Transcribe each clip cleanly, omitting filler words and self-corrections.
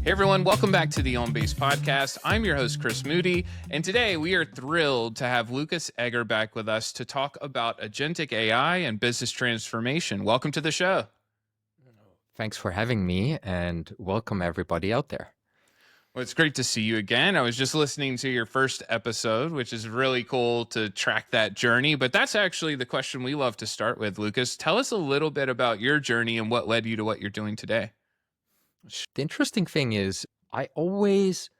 Hey everyone, welcome back to the OnBase podcast. I'm your host, Chris Moody, and today we are thrilled to have Lukas N.P back with us to talk about Agentic AI and business transformation. Welcome to the show. Thanks for having me, and welcome everybody out there. Well, it's great to see you again. I was just listening to your first episode, which is really cool to track that journey, but that's actually the question we love to start with. Lukas, tell us a little bit about your journey and what led you to what you're doing today. The interesting thing is, I always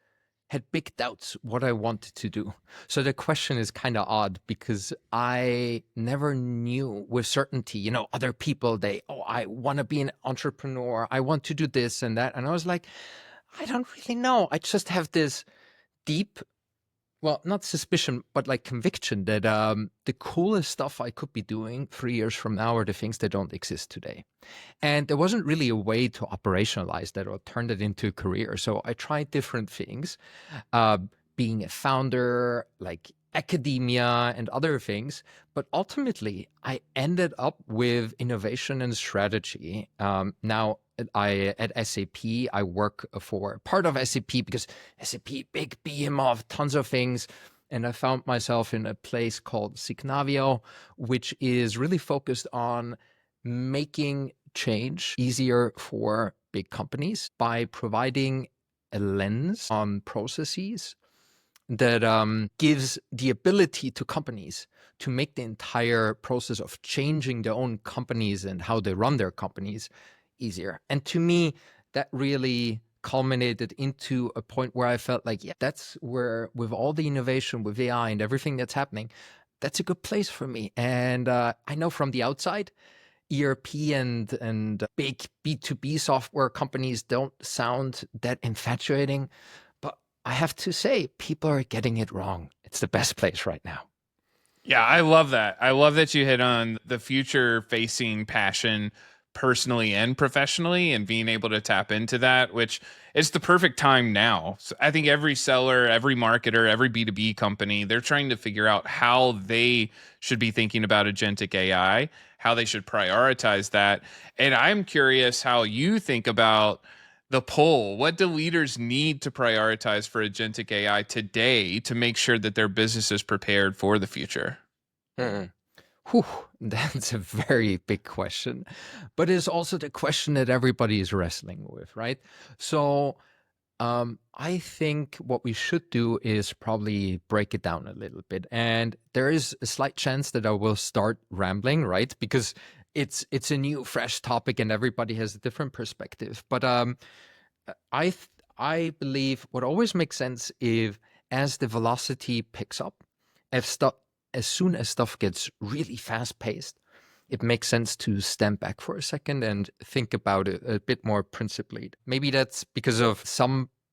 had big doubts what I wanted to do. So the question is kind of odd because I never knew with certainty, other people, I want to be an entrepreneur. I want to do this and that. And I was like, I don't really know. I just have this deep, well, not suspicion, but like conviction that the coolest stuff I could be doing 3 years from now are the things that don't exist today. And there wasn't really a way to operationalize that or turn that into a career. So I tried different things, being a founder, like academia and other things. But ultimately, I ended up with innovation and strategy. Now, at SAP, I work for part of SAP because SAP, big behemoth, tons of things. And I found myself in a place called Signavio, which is really focused on making change easier for big companies by providing a lens on processes that gives the ability to companies to make the entire process of changing their own companies and how they run their companies easier. And to me, that really culminated into a point where I felt like, yeah, that's where, with all the innovation, with AI and everything that's happening, that's a good place for me. And I know from the outside, ERP and big B2B software companies don't sound that infatuating, but I have to say, people are getting it wrong. It's the best place right now. Yeah, I love that. I love that you hit on the future-facing passion personally and professionally and being able to tap into that, which is the perfect time now. So I think every seller, every marketer, every B2B company, they're trying to figure out how they should be thinking about agentic AI, how they should prioritize that. And I'm curious how you think about the pull. What do leaders need to prioritize for agentic AI today to make sure that their business is prepared for the future? Whew, that's a very big question, but it's also the question that everybody is wrestling with, right? So I think what we should do is probably break it down a little bit. And there is a slight chance that I will start rambling, right? Because it's a new, fresh topic and everybody has a different perspective. But I believe what always makes sense if as the velocity picks up, as soon as stuff gets really fast paced, it makes sense to stand back for a second and think about it a bit more principled. Maybe that's because of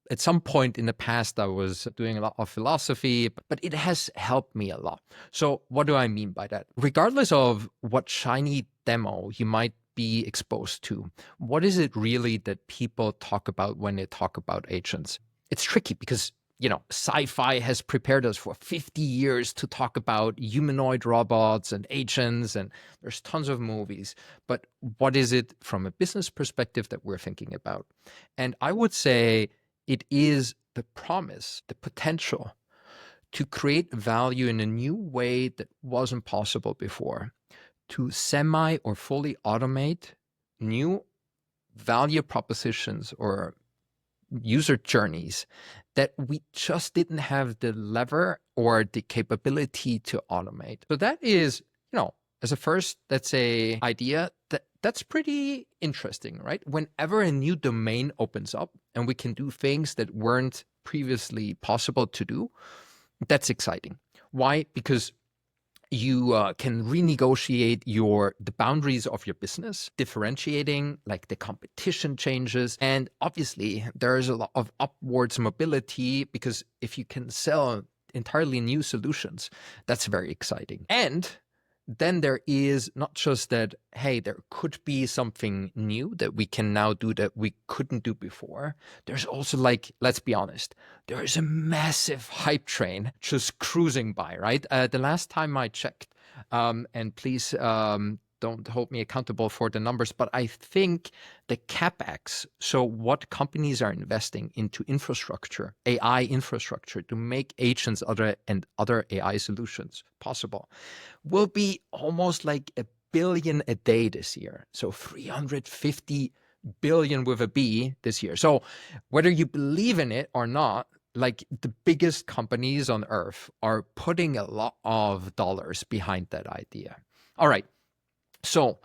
at some point in the past, I was doing a lot of philosophy, but it has helped me a lot. So what do I mean by that? Regardless of what shiny demo you might be exposed to, what is it really that people talk about when they talk about agents? It's tricky because sci-fi has prepared us for 50 years to talk about humanoid robots and agents, and there's tons of movies. But what is it from a business perspective that we're thinking about? And I would say it is the promise, the potential to create value in a new way that wasn't possible before, to semi or fully automate new value propositions or user journeys that we just didn't have the lever or the capability to automate. So that is, as a first, let's say, idea, that's pretty interesting, right? Whenever a new domain opens up and we can do things that weren't previously possible to do, that's exciting. Why? Because you can renegotiate the boundaries of your business, differentiating like the competition changes. And obviously there is a lot of upwards mobility because if you can sell entirely new solutions, that's very exciting. And then there is not just that, hey, there could be something new that we can now do that we couldn't do before. There's also let's be honest, there is a massive hype train just cruising by, right? The last time I checked, and please don't hold me accountable for the numbers, but I think the CapEx, so what companies are investing into infrastructure, AI infrastructure to make agents and other AI solutions possible, will be almost like $1 billion a day this year. So 350 billion with a B this year. So whether you believe in it or not, like the biggest companies on earth are putting a lot of dollars behind that idea. All right. So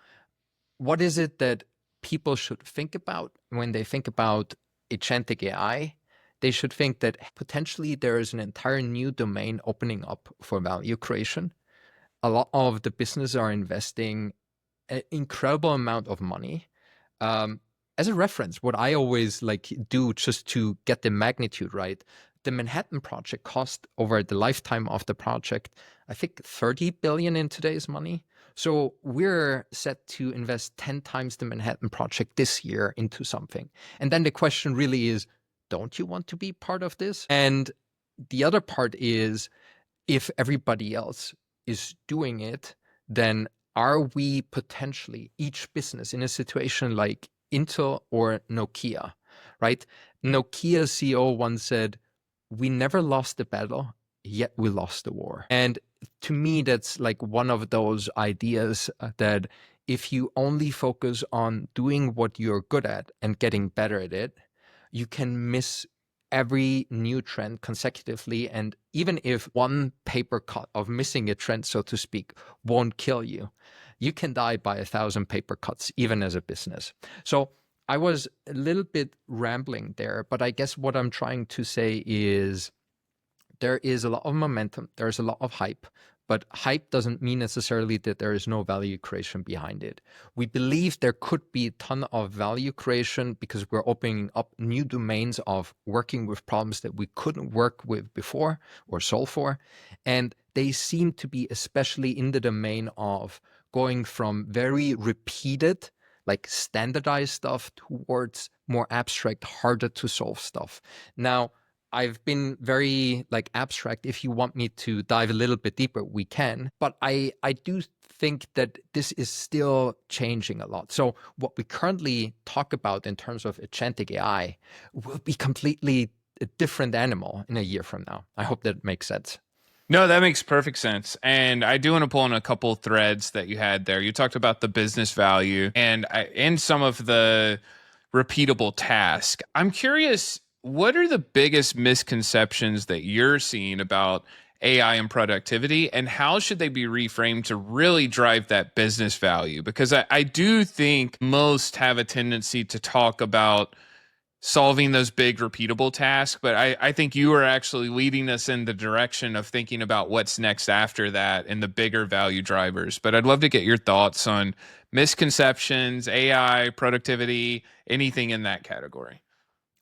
what is it that people should think about when they think about agentic AI? They should think that potentially there is an entire new domain opening up for value creation. A lot of the businesses are investing an incredible amount of money. As a reference, what I always like do just to get the magnitude right, the Manhattan Project cost over the lifetime of the project, I think 30 billion in today's money. So we're set to invest 10 times the Manhattan Project this year into something. And then the question really is, don't you want to be part of this? And the other part is, if everybody else is doing it, then are we potentially each business in a situation like Intel or Nokia, right? Nokia CEO once said, "We never lost the battle, yet we lost the war." And to me, that's like one of those ideas that if you only focus on doing what you're good at and getting better at it, you can miss every new trend consecutively. And even if one paper cut of missing a trend, so to speak, won't kill you, you can die by 1,000 paper cuts, even as a business. So I was a little bit rambling there, but I guess what I'm trying to say is there is a lot of momentum, there's a lot of hype, but hype doesn't mean necessarily that there is no value creation behind it. We believe there could be a ton of value creation because we're opening up new domains of working with problems that we couldn't work with before or solve for. And they seem to be especially in the domain of going from very repeated, like standardized stuff towards more abstract, harder to solve stuff. Now, I've been very like abstract. If you want me to dive a little bit deeper, we can. But I do think that this is still changing a lot. So what we currently talk about in terms of agentic AI will be completely a different animal in a year from now. I hope that makes sense. No, that makes perfect sense. And I do want to pull on a couple threads that you had there. You talked about the business value and in some of the repeatable task. I'm curious, what are the biggest misconceptions that you're seeing about AI and productivity, and how should they be reframed to really drive that business value? Because I do think most have a tendency to talk about solving those big repeatable tasks, but I think you are actually leading us in the direction of thinking about what's next after that and the bigger value drivers. But I'd love to get your thoughts on misconceptions, AI, productivity, anything in that category.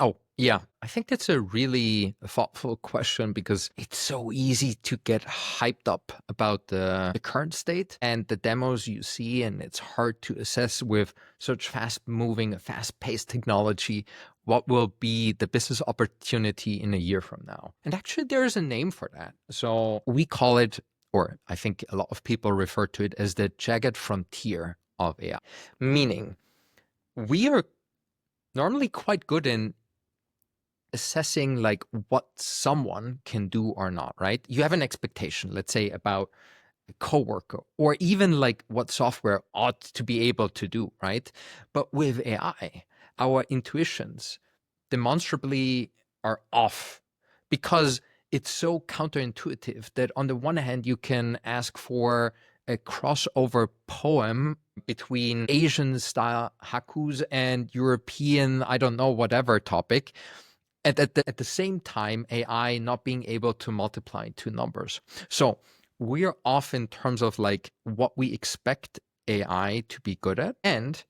Oh, yeah. I think that's a really thoughtful question because it's so easy to get hyped up about the current state and the demos you see, and it's hard to assess with such fast moving, fast paced technology what will be the business opportunity in a year from now. And actually, there is a name for that. So we call it, or I think a lot of people refer to it as the jagged frontier of AI, meaning we are normally quite good in assessing like what someone can do or not, right? You have an expectation, let's say about a coworker, or even like what software ought to be able to do, right? But with AI, our intuitions demonstrably are off because it's so counterintuitive that on the one hand, you can ask for a crossover poem between Asian style haikus and European, I don't know, whatever topic. And at the same time, AI not being able to multiply two numbers. So we're off in terms of like what we expect AI to be good at. And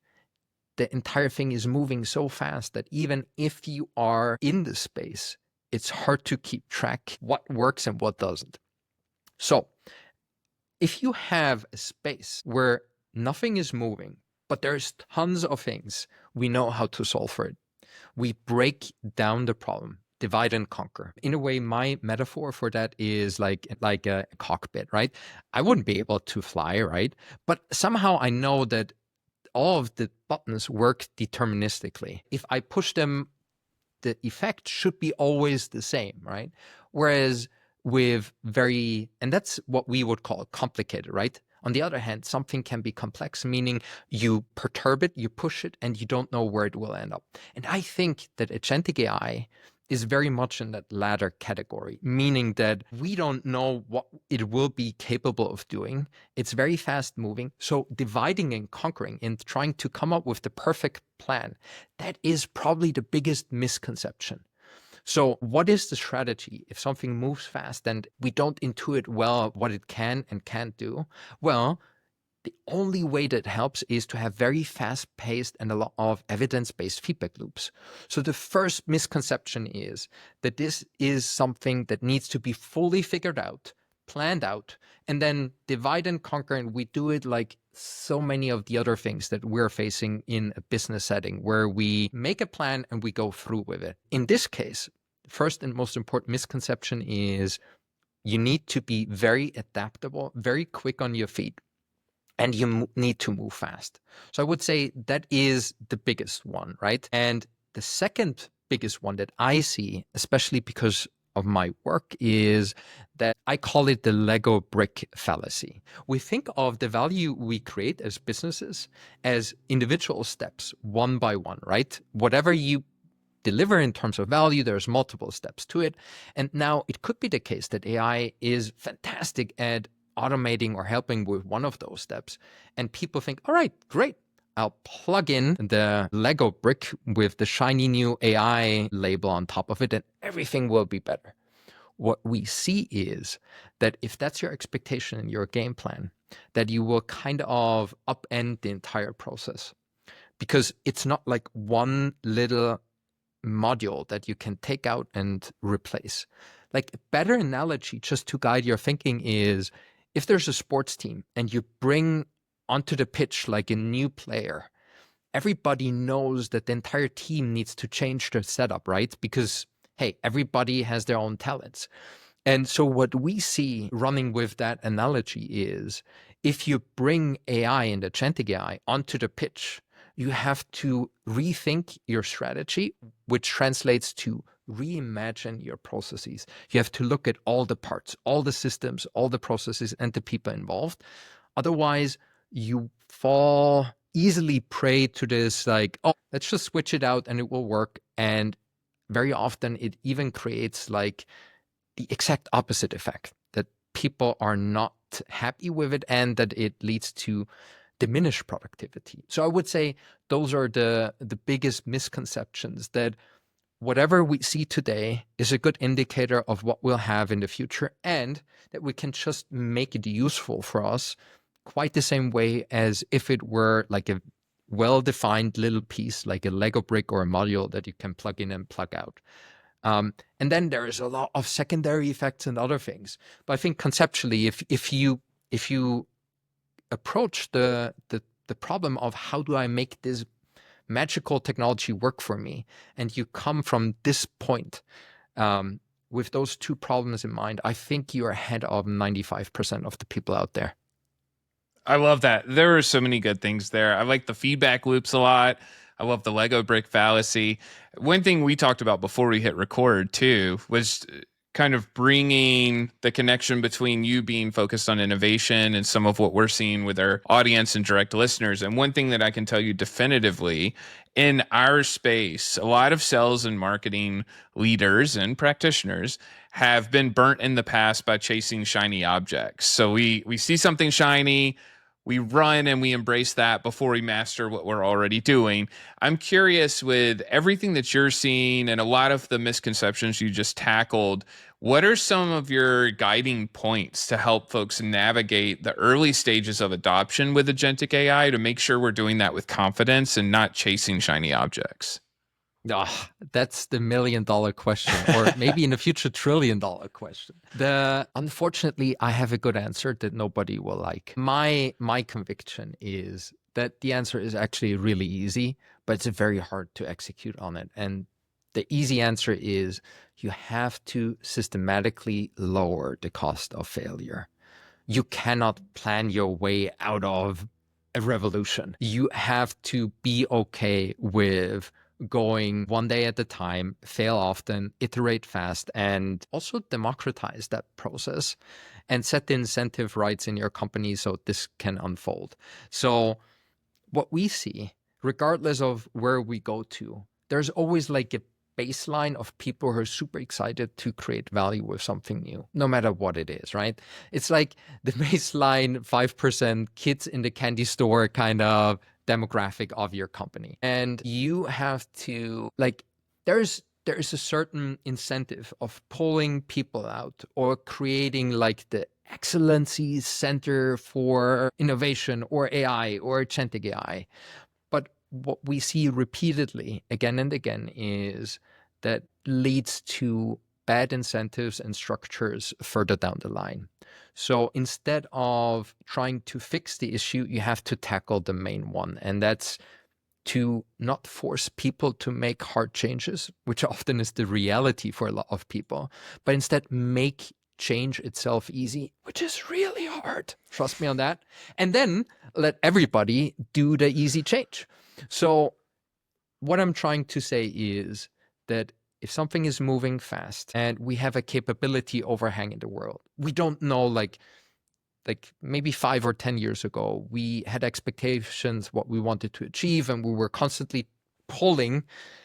the entire thing is moving so fast that even if you are in the space, it's hard to keep track what works and what doesn't. So if you have a space where nothing is moving, but there's tons of things, we know how to solve for it. We break down the problem. divide and conquer. In a way, my metaphor for that is like a cockpit, right? I wouldn't be able to fly, right? But somehow I know that all of the buttons work deterministically. If I push them, the effect should be always the same, right? Whereas and that's what we would call complicated, right? On the other hand, something can be complex, meaning you perturb it, you push it, and you don't know where it will end up. And I think that agentic AI is very much in that latter category, meaning that we don't know what it will be capable of doing. It's very fast moving. So dividing and conquering and trying to come up with the perfect plan, that is probably the biggest misconception. So what is the strategy if something moves fast and we don't intuit well what it can and can't do? Well, the only way that helps is to have very fast-paced and a lot of evidence-based feedback loops. So the first misconception is that this is something that needs to be fully figured out, planned out, and then divide and conquer, and we do it like so many of the other things that we're facing in a business setting, where we make a plan and we go through with it. In this case, first and most important misconception is you need to be very adaptable, very quick on your feet, and you need to move fast. So I would say that is the biggest one, right? And the second biggest one that I see, especially because of my work, is that I call it the Lego brick fallacy. We think of the value we create as businesses as individual steps, one by one, right? Whatever you deliver in terms of value, there's multiple steps to it. And now it could be the case that AI is fantastic at automating or helping with one of those steps. And people think, all right, great. I'll plug in the Lego brick with the shiny new AI label on top of it and everything will be better. What we see is that if that's your expectation in your game plan, that you will kind of upend the entire process, because it's not like one little module that you can take out and replace. Like a better analogy just to guide your thinking is if there's a sports team and you bring onto the pitch like a new player, everybody knows that the entire team needs to change their setup, right? Because, hey, everybody has their own talents. And so what we see running with that analogy is if you bring AI and agentic AI onto the pitch, you have to rethink your strategy, which translates to reimagine your processes. You have to look at all the parts, all the systems, all the processes, and the people involved. Otherwise, you fall easily prey to this like, oh, let's just switch it out and it will work. And very often it even creates like the exact opposite effect, that people are not happy with it and that it leads to diminished productivity. So I would say those are the biggest misconceptions, that whatever we see today is a good indicator of what we'll have in the future, and that we can just make it useful for us quite the same way as if it were like a well-defined little piece, like a Lego brick or a module that you can plug in and plug out. And then there is a lot of secondary effects and other things. But I think conceptually, if you approach the problem of how do I make this magical technology work for me, and you come from this point with those two problems in mind, I think you're ahead of 95% of the people out there. I love that. There are so many good things there. I like the feedback loops a lot. I love the Lego brick fallacy. One thing we talked about before we hit record too was kind of bringing the connection between you being focused on innovation and some of what we're seeing with our audience and direct listeners. And one thing that I can tell you definitively in our space, a lot of sales and marketing leaders and practitioners have been burnt in the past by chasing shiny objects. So we see something shiny, we run and we embrace that before we master what we're already doing. I'm curious, with everything that you're seeing and a lot of the misconceptions you just tackled, what are some of your guiding points to help folks navigate the early stages of adoption with agentic AI to make sure we're doing that with confidence and not chasing shiny objects? That's the $1 million question, or maybe in the future, $1 trillion question. Unfortunately, I have a good answer that nobody will like. My conviction is that the answer is actually really easy, but it's very hard to execute on it. And The easy answer is you have to systematically lower the cost of failure. You cannot plan your way out of a revolution. You have to be okay with going one day at a time, fail often, iterate fast, and also democratize that process and set the incentive rights in your company so this can unfold. So what we see, regardless of where we go to, there's always like a baseline of people who are super excited to create value with something new, no matter what it is, right? It's like the baseline 5% kids in the candy store kind of demographic of your company. And you have to like, there is a certain incentive of pulling people out or creating like the excellency center for innovation or AI or Agentic AI. But what we see repeatedly again and again is that leads to bad incentives and structures further down the line. So instead of trying to fix the issue, you have to tackle the main one. And that's to not force people to make hard changes, which often is the reality for a lot of people, but instead make change itself easy, which is really hard. Trust me on that. And then let everybody do the easy change. So what I'm trying to say is that if something is moving fast and we have a capability overhang in the world, we don't know like maybe 5 or 10 years ago, we had expectations what we wanted to achieve, and we were constantly pulling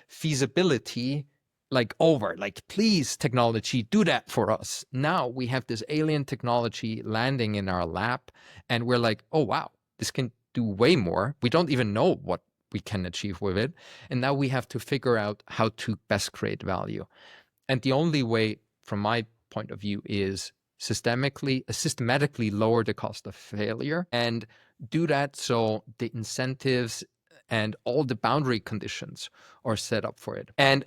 feasibility like over, like, please, technology, do that for us. Now we have this alien technology landing in our lap, and we're like, oh, wow, this can do way more. We don't even know what we can achieve with it. And now we have to figure out how to best create value. And the only way, from my point of view, is systematically lower the cost of failure and do that so the incentives and all the boundary conditions are set up for it. And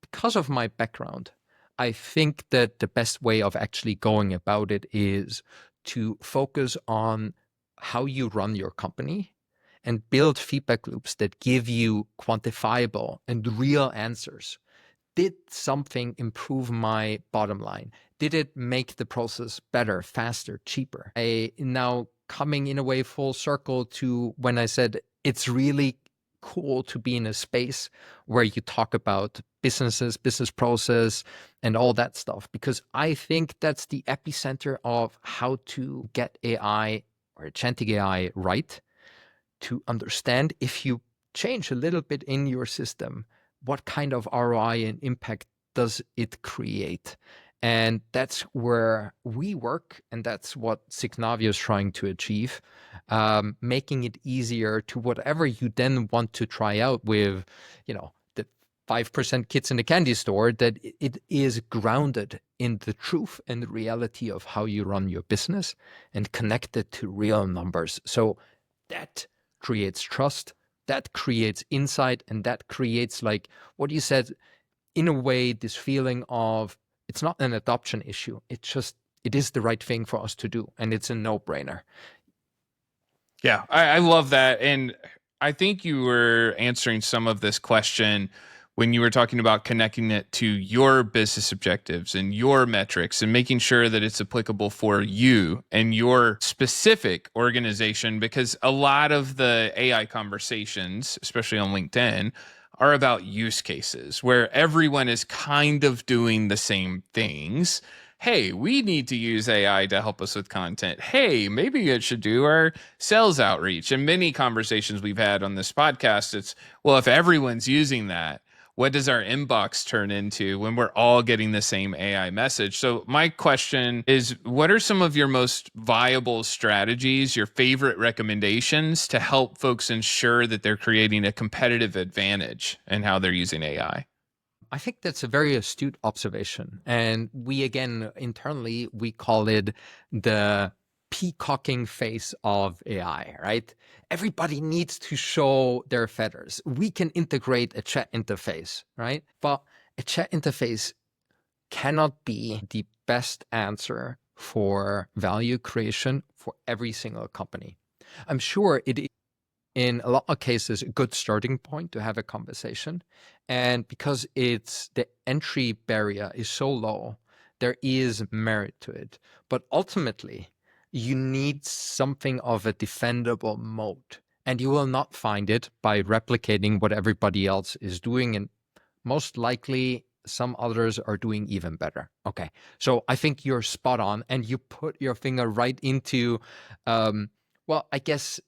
because of my background, I think that the best way of actually going about it is to focus on how you run your company and build feedback loops that give you quantifiable and real answers. Did something improve my bottom line? Did it make the process better, faster, cheaper? Now coming in a way full circle to when I said it's really cool to be in a space where you talk about businesses, business process, and all that stuff, because I think that's the epicenter of how to get AI or Agentic AI right, to understand if you change a little bit in your system, what kind of ROI and impact does it create? And that's where we work, and that's what Signavio is trying to achieve, making it easier to whatever you then want to try out with, the 5% kids in the candy store, that it is grounded in the truth and the reality of how you run your business and connected to real numbers. So that creates trust, that creates insight, and that creates, like what you said, in a way, this feeling of it's not an adoption issue. It is the right thing for us to do, and it's a no-brainer. Yeah, I love that. And I think you were answering some of this question when you were talking about connecting it to your business objectives and your metrics and making sure that it's applicable for you and your specific organization. Because a lot of the AI conversations, especially on LinkedIn, are about use cases where everyone is kind of doing the same things. Hey, we need to use AI to help us with content. Hey, maybe it should do our sales outreach. And many conversations we've had on this podcast, it's, well, if everyone's using that, what does our inbox turn into when we're all getting the same AI message? So my question is, what are some of your most viable strategies, your favorite recommendations to help folks ensure that they're creating a competitive advantage in how they're using AI? I think that's a very astute observation. And we, again, internally, we call it the peacocking phase of AI, right? Everybody needs to show their feathers. We can integrate a chat interface, right? But a chat interface cannot be the best answer for value creation for every single company. I'm sure it in a lot of cases, a good starting point to have a conversation. And because the entry barrier is so low, there is merit to it. But ultimately, you need something of a defendable moat. And you will not find it by replicating what everybody else is doing. And most likely, some others are doing even better. Okay. So I think you're spot on. And you put your finger right into, well, I guess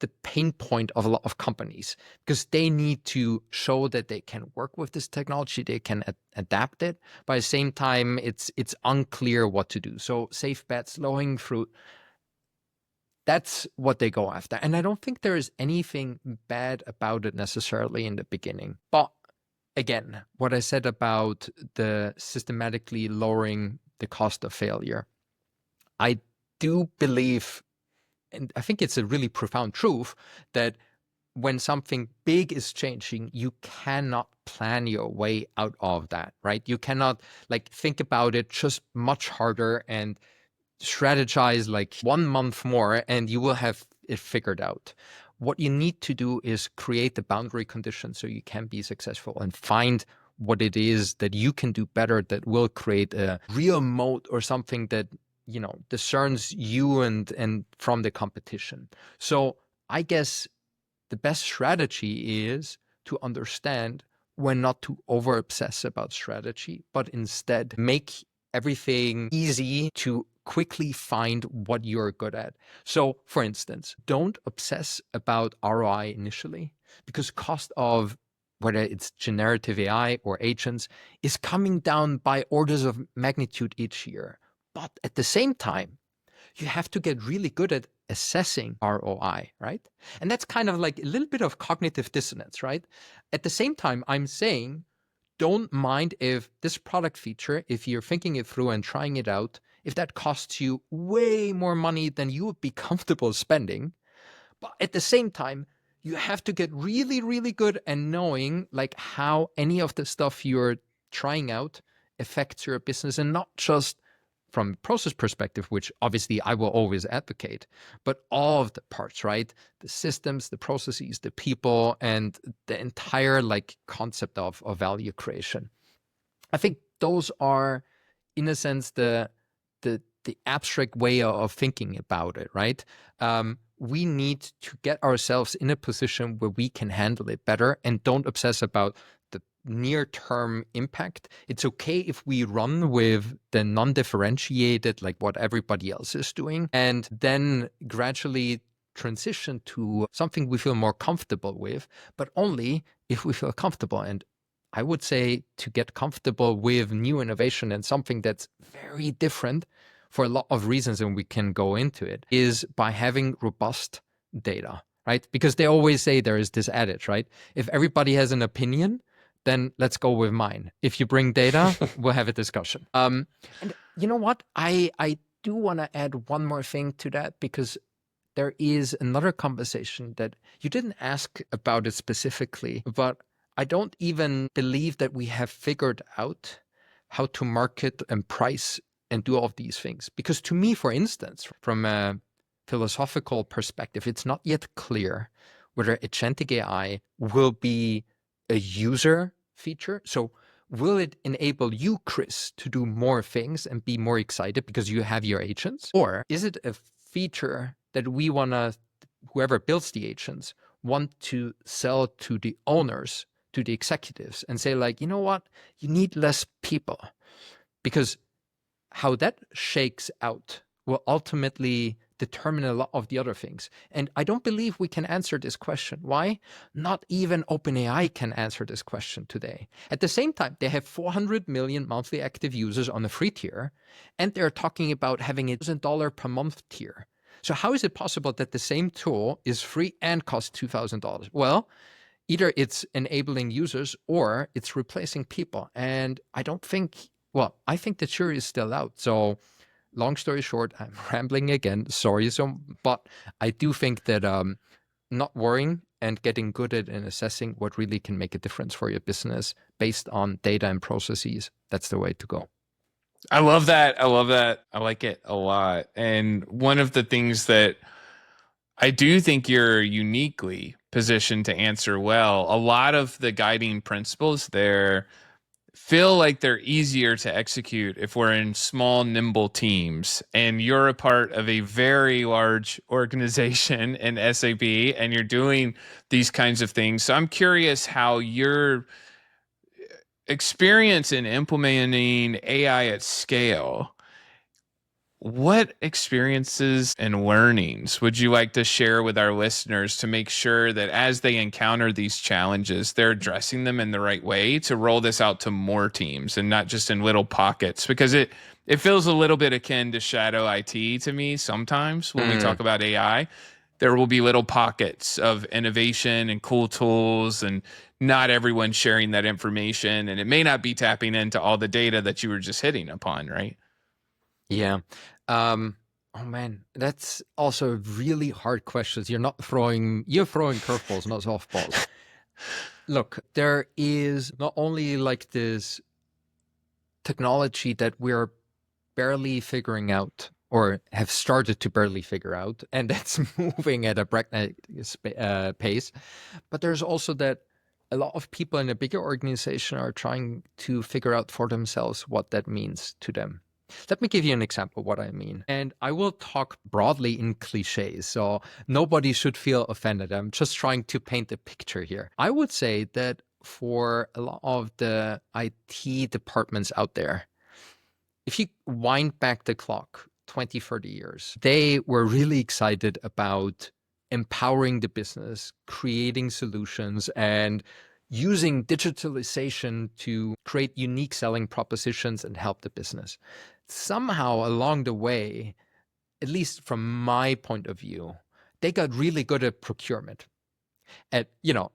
the pain point of a lot of companies, because they need to show that they can work with this technology, they can adapt it. But at the same time, it's unclear what to do. So safe bets, low-hanging fruit, that's what they go after. And I don't think there is anything bad about it necessarily in the beginning. But again, what I said about the systematically lowering the cost of failure, I do believe, and I think it's a really profound truth, that when something big is changing, you cannot plan your way out of that, right? You cannot think about it just much harder and strategize 1 month more and you will have it figured out. What you need to do is create the boundary conditions so you can be successful and find what it is that you can do better that will create a real moat or something that discerns you and from the competition. So I guess the best strategy is to understand when not to over obsess about strategy, but instead make everything easy to quickly find what you're good at. So for instance, don't obsess about ROI initially, because cost of whether it's generative AI or agents is coming down by orders of magnitude each year. But at the same time, you have to get really good at assessing ROI, right? And that's kind of like a little bit of cognitive dissonance, right? At the same time, I'm saying, don't mind if this product feature, if you're thinking it through and trying it out, if that costs you way more money than you would be comfortable spending. But at the same time, you have to get really, really good at knowing how any of the stuff you're trying out affects your business, and not just from a process perspective, which obviously I will always advocate, but all of the parts, right? The systems, the processes, the people, and the entire concept of value creation. I think those are, in a sense, the abstract way of thinking about it, right? We need to get ourselves in a position where we can handle it better and don't obsess about the near-term impact. It's okay if we run with the non-differentiated, what everybody else is doing, and then gradually transition to something we feel more comfortable with, but only if we feel comfortable. And I would say to get comfortable with new innovation and something that's very different for a lot of reasons, and we can go into it, is by having robust data, right? Because they always say there is this adage, right? If everybody has an opinion, then let's go with mine. If you bring data, we'll have a discussion. And you know what? I do want to add one more thing to that, because there is another conversation that you didn't ask about it specifically, but I don't even believe that we have figured out how to market and price and do all of these things. Because to me, for instance, from a philosophical perspective, it's not yet clear whether agentic AI will be a user feature. So will it enable you, Chris, to do more things and be more excited because you have your agents? Or is it a feature that we want to, whoever builds the agents, want to sell to the owners, to the executives, and say you know what, you need less people? Because how that shakes out will ultimately determine a lot of the other things. And I don't believe we can answer this question. Why? Not even OpenAI can answer this question today. At the same time, they have 400 million monthly active users on the free tier, and they're talking about having a $1,000 per month tier. So how is it possible that the same tool is free and costs $2,000? Well, either it's enabling users or it's replacing people. And I think the jury is still out. So long story short, I'm rambling again. Sorry. But I do think that not worrying and getting good at and assessing what really can make a difference for your business based on data and processes, that's the way to go. I love that. I love that. I like it a lot. And one of the things that I do think you're uniquely positioned to answer well. A lot of the guiding principles there feel like they're easier to execute if we're in small, nimble teams. And you're a part of a very large organization in SAP and you're doing these kinds of things. So I'm curious how your experience in implementing AI at scale, what experiences and learnings would you like to share with our listeners to make sure that as they encounter these challenges, they're addressing them in the right way to roll this out to more teams and not just in little pockets? Because it feels a little bit akin to shadow IT to me sometimes when we Mm, talk about AI. There will be little pockets of innovation and cool tools, and not everyone sharing that information. And it may not be tapping into all the data that you were just hitting upon, right? yeah. Um, oh man, that's also really hard questions. You're throwing curveballs, not softballs. Look, there is not only like this technology that we're barely figuring out or have started to barely figure out, and that's moving at a breakneck pace. But there's also that a lot of people in a bigger organization are trying to figure out for themselves what that means to them. Let me give you an example of what I mean. And I will talk broadly in cliches, so nobody should feel offended. I'm just trying to paint a picture here. I would say that for a lot of the IT departments out there, if you wind back the clock 20, 30 years, they were really excited about empowering the business, creating solutions, and using digitalization to create unique selling propositions and help the business. Somehow along the way, at least from my point of view, they got really good at procurement. At,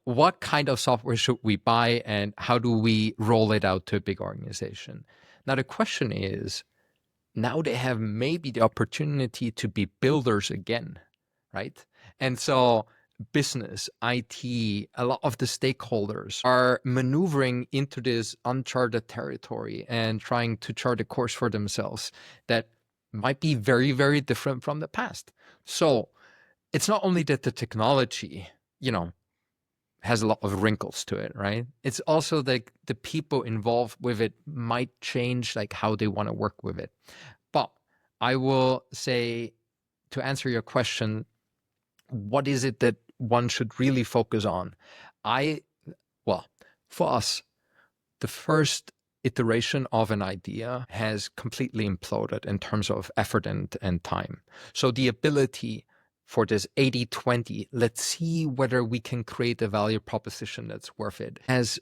what kind of software should we buy and how do we roll it out to a big organization? Now, the question is, now they have maybe the opportunity to be builders again, right? And so business, IT, a lot of the stakeholders are maneuvering into this uncharted territory and trying to chart a course for themselves that might be very, very different from the past. So it's not only that the technology, has a lot of wrinkles to it, right? It's also like the people involved with it might change like how they want to work with it. But I will say, to answer your question, what is it that one should really focus on? I, well, for us, the first iteration of an idea has completely imploded in terms of effort and time. So the ability for this 80-20, let's see whether we can create a value proposition that's worth it, has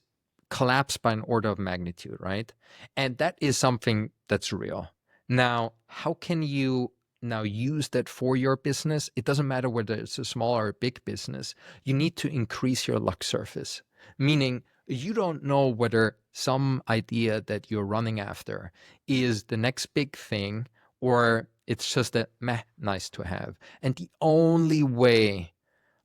collapsed by an order of magnitude, right? And that is something that's real. Now, how can you now use that for your business? It doesn't matter whether it's a small or a big business. You need to increase your luck surface, meaning you don't know whether some idea that you're running after is the next big thing or it's just a meh, nice to have. And the only way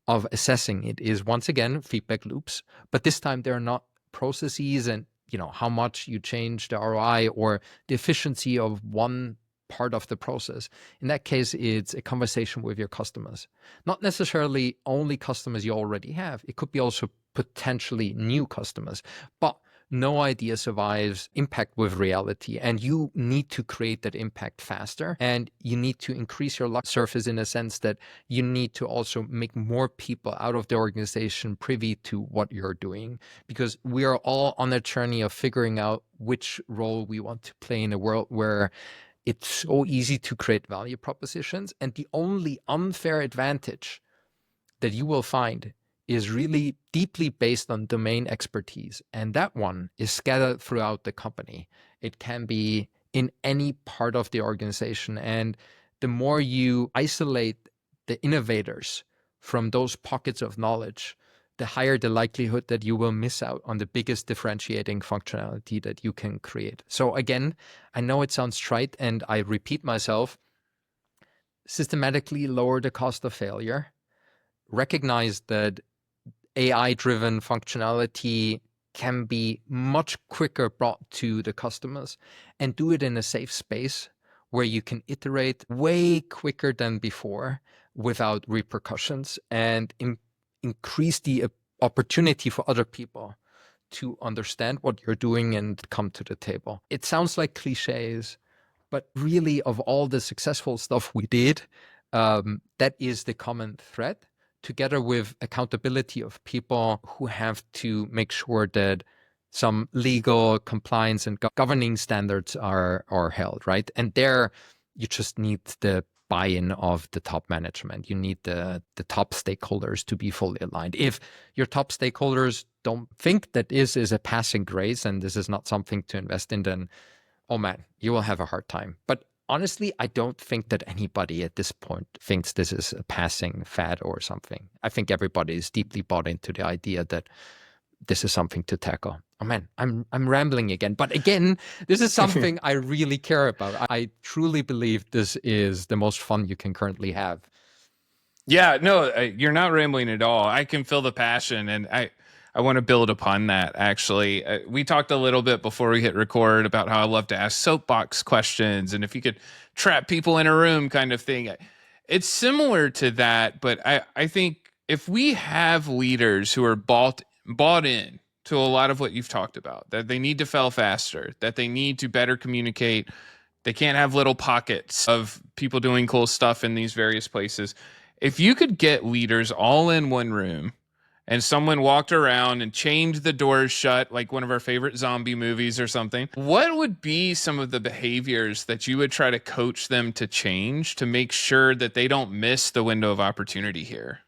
of assessing it is, once again, feedback loops, but this time they're not processes and how much you change the ROI or the efficiency of one part of the process. In that case, it's a conversation with your customers, not necessarily only customers you already have. It could be also potentially new customers, but no idea survives impact with reality, and you need to create that impact faster, and you need to increase your luck surface in a sense that you need to also make more people out of the organization privy to what you're doing, because we are all on a journey of figuring out which role we want to play in a world where it's so easy to create value propositions, and the only unfair advantage that you will find is really deeply based on domain expertise. And that one is scattered throughout the company. It can be in any part of the organization. And the more you isolate the innovators from those pockets of knowledge, the higher the likelihood that you will miss out on the biggest differentiating functionality that you can create. So again, I know it sounds trite and I repeat myself: systematically lower the cost of failure, recognize that AI-driven functionality can be much quicker brought to the customers, and do it in a safe space where you can iterate way quicker than before without repercussions and increase the opportunity for other people to understand what you're doing and come to the table. It sounds like cliches, but really of all the successful stuff we did, that is the common thread, together with accountability of people who have to make sure that some legal compliance and governing standards are held, right? And there you just need the buy-in of the top management. You need the top stakeholders to be fully aligned. If your top stakeholders don't think that this is a passing craze and this is not something to invest in, then, oh man, you will have a hard time. But honestly, I don't think that anybody at this point thinks this is a passing fad or something. I think everybody is deeply bought into the idea that this is something to tackle. Oh man, I'm rambling again. But again, this is something I really care about. I truly believe this is the most fun you can currently have. Yeah, no, you're not rambling at all. I can feel the passion, and I want to build upon that. Actually, we talked a little bit before we hit record about how I love to ask soapbox questions, and if you could trap people in a room, kind of thing. It's similar to that, but I think if we have leaders who are bought in to a lot of what you've talked about, that they need to fail faster, that they need to better communicate. They can't have little pockets of people doing cool stuff in these various places. If you could get leaders all in one room and someone walked around and chained the doors shut, like one of our favorite zombie movies or something, what would be some of the behaviors that you would try to coach them to change to make sure that they don't miss the window of opportunity here?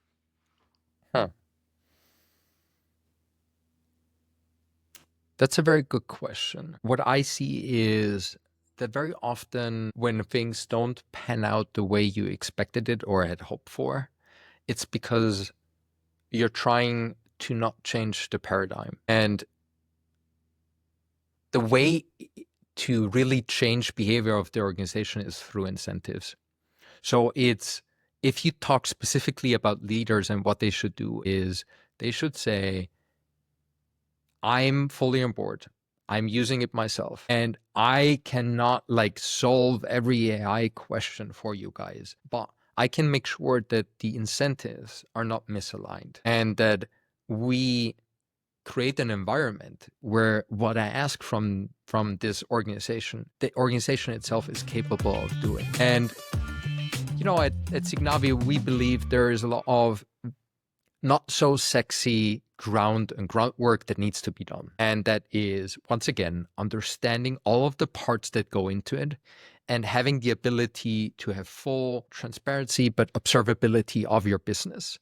Huh. That's a very good question. What I see is that very often when things don't pan out the way you expected it or had hoped for, it's because you're trying to not change the paradigm. And the way to really change behavior of the organization is through incentives. So if you talk specifically about leaders and what they should do, is they should say, I'm fully on board. I'm using it myself. And I cannot solve every AI question for you guys, but I can make sure that the incentives are not misaligned and that we create an environment where what I ask from this organization, the organization itself is capable of doing. And, at Signavio, we believe there is a lot of not so sexy groundwork that needs to be done. And that is, once again, understanding all of the parts that go into it and having the ability to have full transparency, but observability of your business.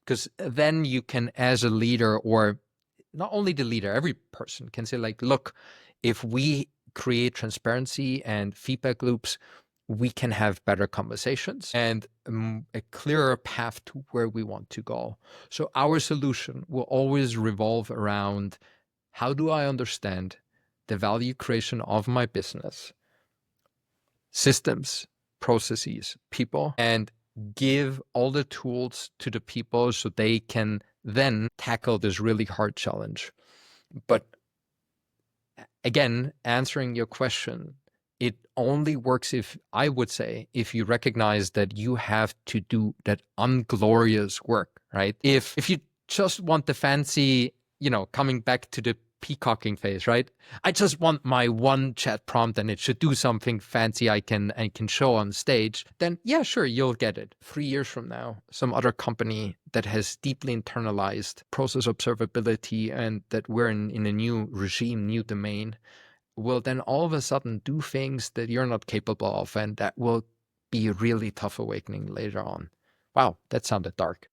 Because then you can, as a leader, or not only the leader, every person can say look, if we create transparency and feedback loops, we can have better conversations and a clearer path to where we want to go. So our solution will always revolve around, how do I understand the value creation of my business, systems, processes, people, and give all the tools to the people so they can then tackle this really hard challenge. But again, answering your question, it only works if you recognize that you have to do that unglorious work, right? If you just want the fancy, coming back to the peacocking phase, right? I just want my one chat prompt and it should do something fancy I can show on stage. Then yeah, sure, you'll get it. 3 years from now, some other company that has deeply internalized process observability and that we're in a new regime, new domain, will then all of a sudden do things that you're not capable of, and that will be a really tough awakening later on. Wow, that sounded dark.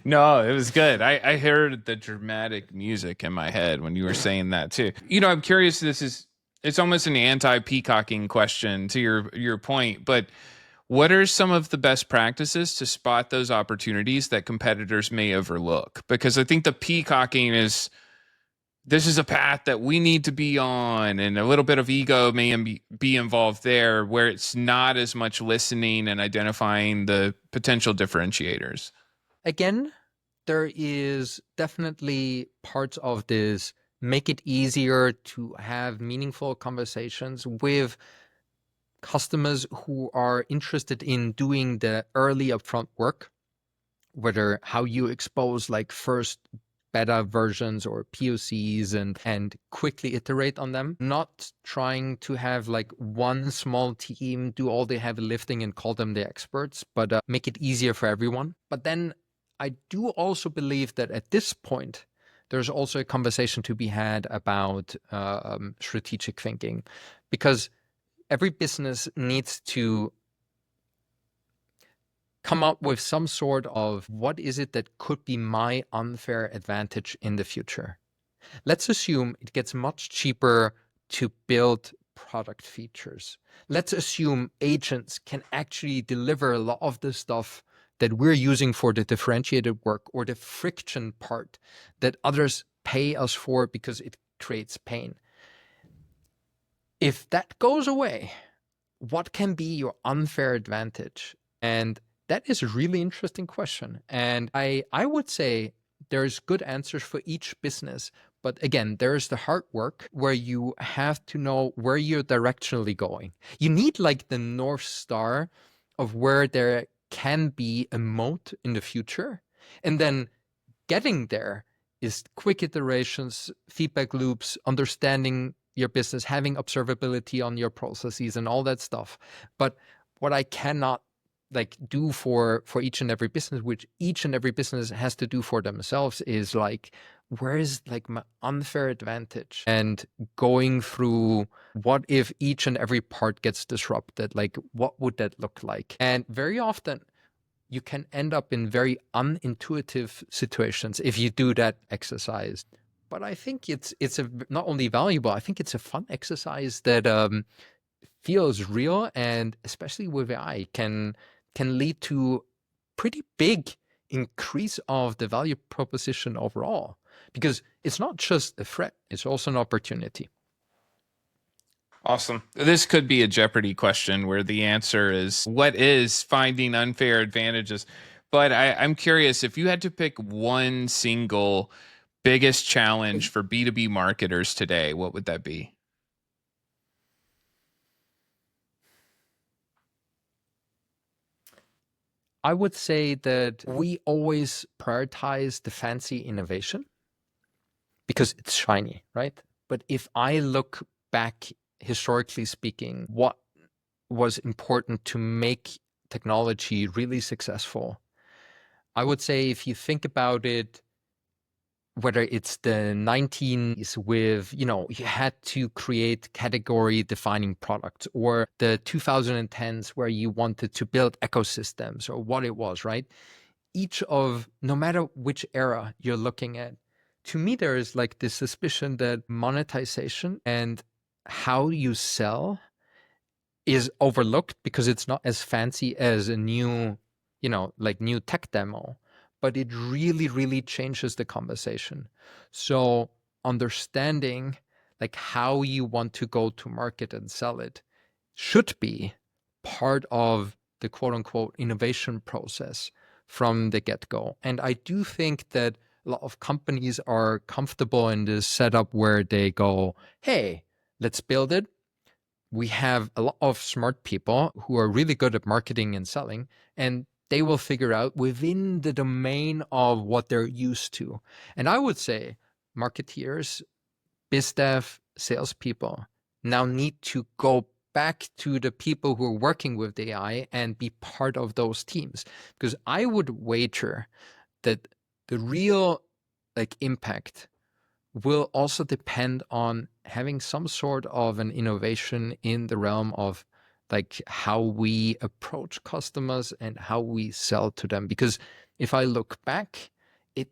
No, it was good. I heard the dramatic music in my head when you were saying that too. I'm curious, it's almost an anti-peacocking question to your point, but what are some of the best practices to spot those opportunities that competitors may overlook? Because I think the peacocking this is a path that we need to be on, and a little bit of ego may be involved there, where it's not as much listening and identifying the potential differentiators. Again, there is definitely parts of this make it easier to have meaningful conversations with customers who are interested in doing the early upfront work whether how you expose like first beta versions or POCs and quickly iterate on them, not trying to have like one small team do all the heavy lifting and call them the experts, but make it easier for everyone. But then I do also believe that at this point, there's also a conversation to be had about strategic thinking, because every business needs to come up with some sort of what is it that could be my unfair advantage in the future. Let's assume it gets much cheaper to build product features. Let's assume agents can actually deliver a lot of the stuff that we're using for the differentiated work or the friction part that others pay us for because it creates pain. If that goes away, what can be your unfair advantage? And that is a really interesting question. And I would say there's good answers for each business. But again, there's the hard work where you have to know where you're directionally going. You need like the North Star of where there can be a moat in the future. And then getting there is quick iterations, feedback loops, understanding your business, having observability on your processes and all that stuff. But what I cannot like do for each and every business, which each and every business has to do for themselves, is like, where is like my unfair advantage? And going through what if each and every part gets disrupted, like what would that look like? And very often you can end up in very unintuitive situations if you do that exercise. But I think it's a not only valuable, I think it's a fun exercise that feels real, and especially with AI can lead to pretty big increase of the value proposition overall, because it's not just a threat, it's also an opportunity. Awesome. This could be a Jeopardy question where the answer is what is finding unfair advantages? But I'm curious, if you had to pick one single biggest challenge for B2B marketers today, what would that be? I would say that we always prioritize the fancy innovation because it's shiny, right? But if I look back, historically speaking, what was important to make technology really successful, I would say if you think about it, whether it's the 19s with, you had to create category defining products, or the 2010s where you wanted to build ecosystems, or what it was, right? No matter which era you're looking at, to me, there is like this suspicion that monetization and how you sell is overlooked because it's not as fancy as a new, like new tech demo, but it really, really changes the conversation. So understanding like how you want to go to market and sell it should be part of the quote unquote innovation process from the get-go. And I do think that a lot of companies are comfortable in this setup where they go, hey, let's build it. We have a lot of smart people who are really good at marketing and selling, and they will figure out within the domain of what they're used to. And I would say marketeers, biz dev, salespeople now need to go back to the people who are working with AI and be part of those teams. Because I would wager that the real like impact will also depend on having some sort of an innovation in the realm of like how we approach customers and how we sell to them. Because if I look back, it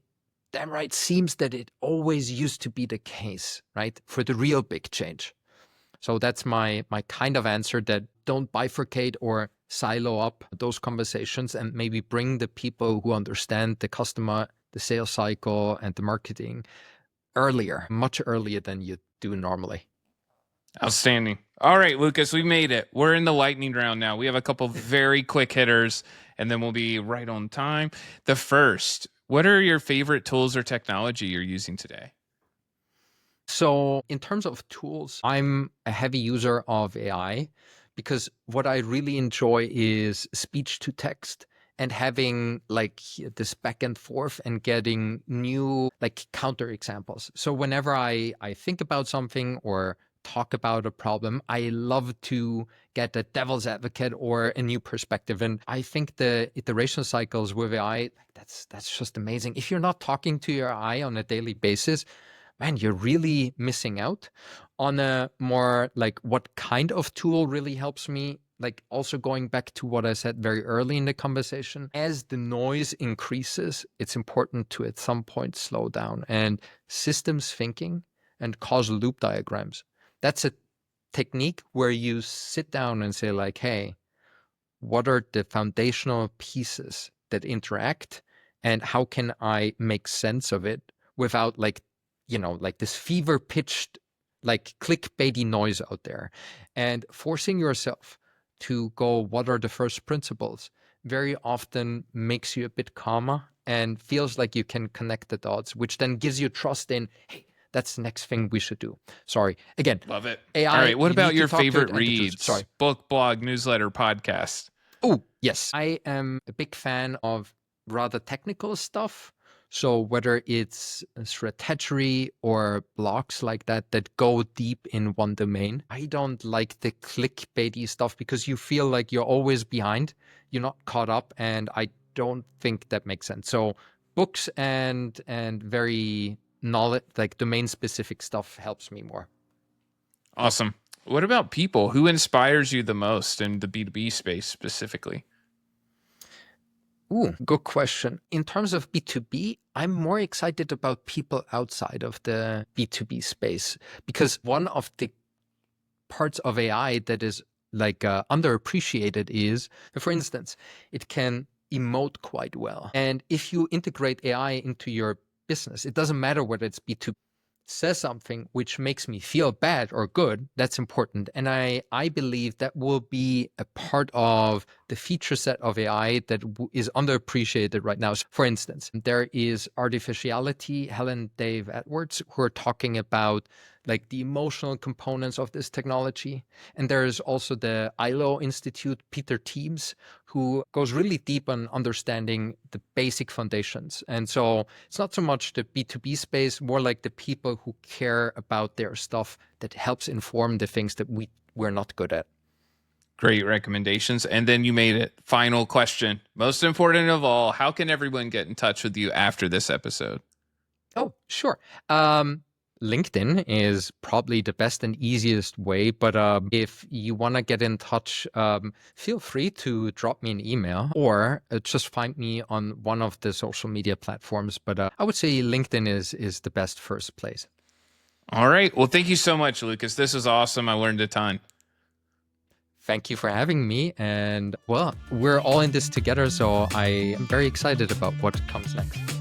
damn right seems that it always used to be the case, right? For the real big change. So that's my kind of answer, that don't bifurcate or silo up those conversations, and maybe bring the people who understand the customer, the sales cycle, and the marketing earlier, much earlier than you do normally. Outstanding. All right, Lukas, we made it. We're in the lightning round now. We have a couple very quick hitters, and then we'll be right on time. The first, what are your favorite tools or technology you're using today? So in terms of tools, I'm a heavy user of AI because what I really enjoy is speech to text and having like this back and forth and getting new like counter examples. So whenever I think about something or talk about a problem, I love to get a devil's advocate or a new perspective. And I think the iteration cycles with AI, that's just amazing. If you're not talking to your AI on a daily basis, man, you're really missing out. On a more like what kind of tool really helps me, like also going back to what I said very early in the conversation, as the noise increases, it's important to at some point slow down. And systems thinking and causal loop diagrams, that's a technique where you sit down and say like, hey, what are the foundational pieces that interact and how can I make sense of it without like, like this fever pitched, like clickbaity noise out there, and forcing yourself to go, what are the first principles, very often makes you a bit calmer and feels like you can connect the dots, which then gives you trust in, hey, that's the next thing we should do. Sorry. Again, Love it. AI, All right. What you about need to your talk to it favorite and the tools. reads? Sorry. Book, blog, newsletter, podcast. Oh, yes. I am a big fan of rather technical stuff. So whether it's strategy or blogs like that go deep in one domain, I don't like the clickbaity stuff because you feel like you're always behind, you're not caught up, and I don't think that makes sense. So books and very knowledge, like domain specific stuff helps me more. Awesome. What about people? Who inspires you the most in the B2B space specifically? Ooh, good question. In terms of B2B, I'm more excited about people outside of the B2B space because one of the parts of AI that is like underappreciated is, for instance, it can emote quite well. And if you integrate AI into your business, it doesn't matter whether it's B2B, says something which makes me feel bad or good, that's important. And I believe that will be a part of the feature set of AI that is underappreciated right now. So for instance, there is Artificiality, Helen Dave Edwards, who are talking about like the emotional components of this technology. And there is also the ILO Institute, Peter Teams, who goes really deep on understanding the basic foundations. And so it's not so much the B2B space, more like the people who care about their stuff that helps inform the things that we're not good at. Great recommendations. And then you made it. Final question. Most important of all, how can everyone get in touch with you after this episode? Oh, sure. LinkedIn is probably the best and easiest way, but if you want to get in touch, feel free to drop me an email or just find me on one of the social media platforms. But I would say LinkedIn is the best first place. All right. Well, thank you so much, Lukas. This is awesome. I learned a ton. Thank you for having me. And well, we're all in this together, so I am very excited about what comes next.